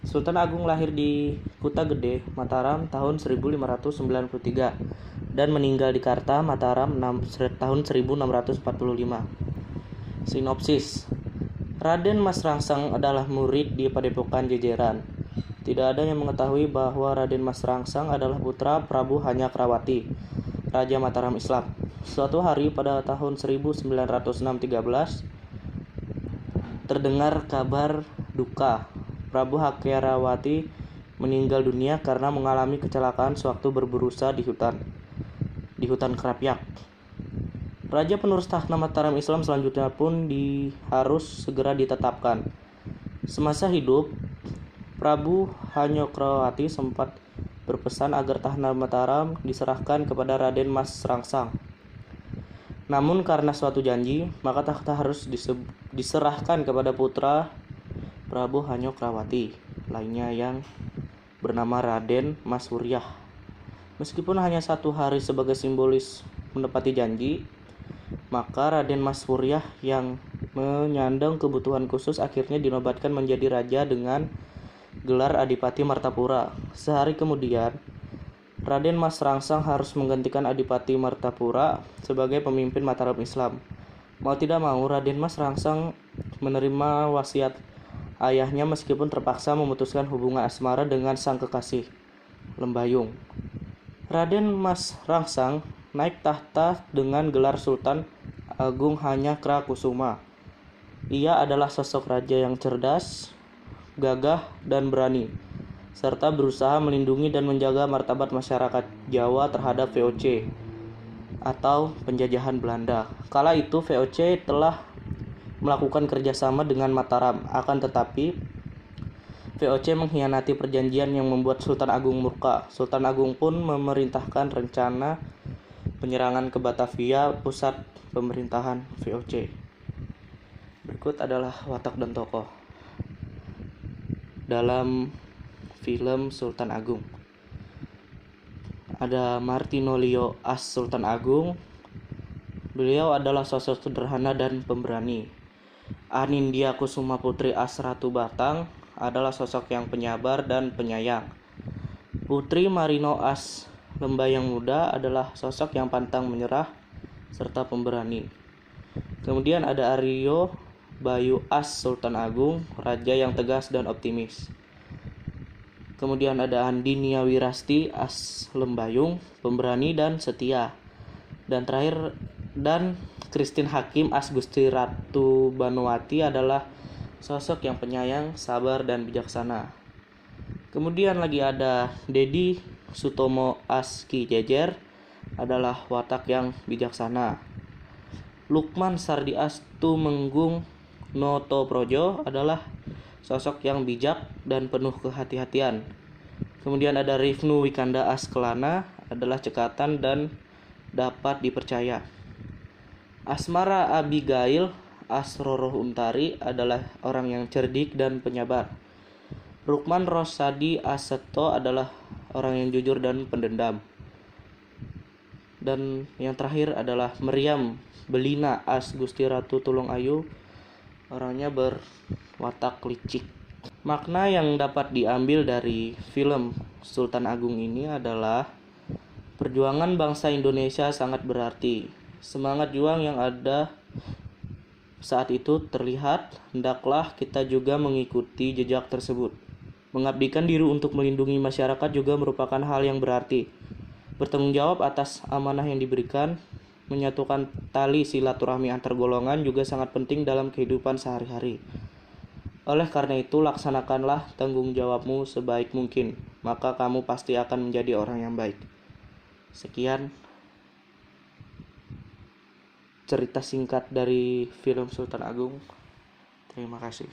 Sultan Agung lahir di Kuta Gede, Mataram tahun 1593 dan meninggal di Karta, Mataram tahun 1645. Sinopsis. Raden Mas Rangsang adalah murid di Padepokan Jejeran. Tidak ada yang mengetahui bahwa Raden Mas Rangsang adalah putra Prabu Hanyakrawati, Raja Mataram Islam. Suatu hari pada tahun 1913 terdengar kabar duka. Prabu Hanyakrawati meninggal dunia karena mengalami kecelakaan sewaktu berburusa di hutan Kerapyak. Raja penerus tahta Mataram Islam selanjutnya pun harus segera ditetapkan. Semasa hidup, Prabu Hanyakrawati sempat berpesan agar tahta Mataram diserahkan kepada Raden Mas Rangsang. Namun karena suatu janji, maka tahta harus diserahkan kepada putra Prabu Hanyakrawati lainnya yang bernama Raden Mas Wuryah. Meskipun hanya 1 hari sebagai simbolis menepati janji, maka Raden Mas Wuryah yang menyandang kebutuhan khusus akhirnya dinobatkan menjadi raja dengan gelar Adipati Martapura. Sehari kemudian, Raden Mas Rangsang harus menggantikan Adipati Martapura sebagai pemimpin Mataram Islam. Mau tidak mau, Raden Mas Rangsang menerima wasiat ayahnya meskipun terpaksa memutuskan hubungan asmara dengan sang kekasih, Lembayung. Raden Mas Rangsang naik tahta dengan gelar Sultan Agung Hanyakrawati. Ia adalah sosok raja yang cerdas, gagah, dan berani, serta berusaha melindungi dan menjaga martabat masyarakat Jawa terhadap VOC atau penjajahan Belanda. Kala itu VOC telah melakukan kerjasama dengan Mataram, akan tetapi VOC mengkhianati perjanjian yang membuat Sultan Agung murka. Sultan Agung pun memerintahkan rencana penyerangan ke Batavia, pusat pemerintahan VOC. Berikut adalah watak dan tokoh dalam film Sultan Agung. Ada Martino Lio as Sultan Agung. Beliau adalah sosok sederhana dan pemberani. Anindya Kusuma Putri as Ratu Batang adalah sosok yang penyabar dan penyayang. Putri Marino as Lembayang Muda adalah sosok yang pantang menyerah serta pemberani. Kemudian ada Aryo Bayu as Sultan Agung, raja yang tegas dan optimis. Kemudian ada Andinia Wirasti as Lembayung, pemberani dan setia. Dan terakhir, Christine Hakim as Gusti Ratu Banowati adalah sosok yang penyayang, sabar, dan bijaksana. Kemudian lagi ada Dedi Sutomo as Ki Jejer, adalah watak yang bijaksana. Lukman Sardi as Tumenggung Noto Projo adalah sosok yang bijak dan penuh kehati-hatian. Kemudian ada Rifnu Wikanda as Kelana, adalah cekatan dan dapat dipercaya. Asmara Abigail as Roro Untari adalah orang yang cerdik dan penyabar. Rukman Rosadi as Seto adalah orang yang jujur dan pendendam. Dan yang terakhir adalah Meriam Belina as Gusti Ratu Tulung Ayu, orangnya berwatak licik. Makna yang dapat diambil dari film Sultan Agung ini adalah perjuangan bangsa Indonesia sangat berarti. Semangat juang yang ada saat itu terlihat, hendaklah kita juga mengikuti jejak tersebut. Mengabdikan diri untuk melindungi masyarakat juga merupakan hal yang berarti. Bertanggung jawab atas amanah yang diberikan, menyatukan tali silaturahmi antar golongan juga sangat penting dalam kehidupan sehari-hari. Oleh karena itu, laksanakanlah tanggung jawabmu sebaik mungkin, maka kamu pasti akan menjadi orang yang baik. Sekian cerita singkat dari film Sultan Agung. Terima kasih.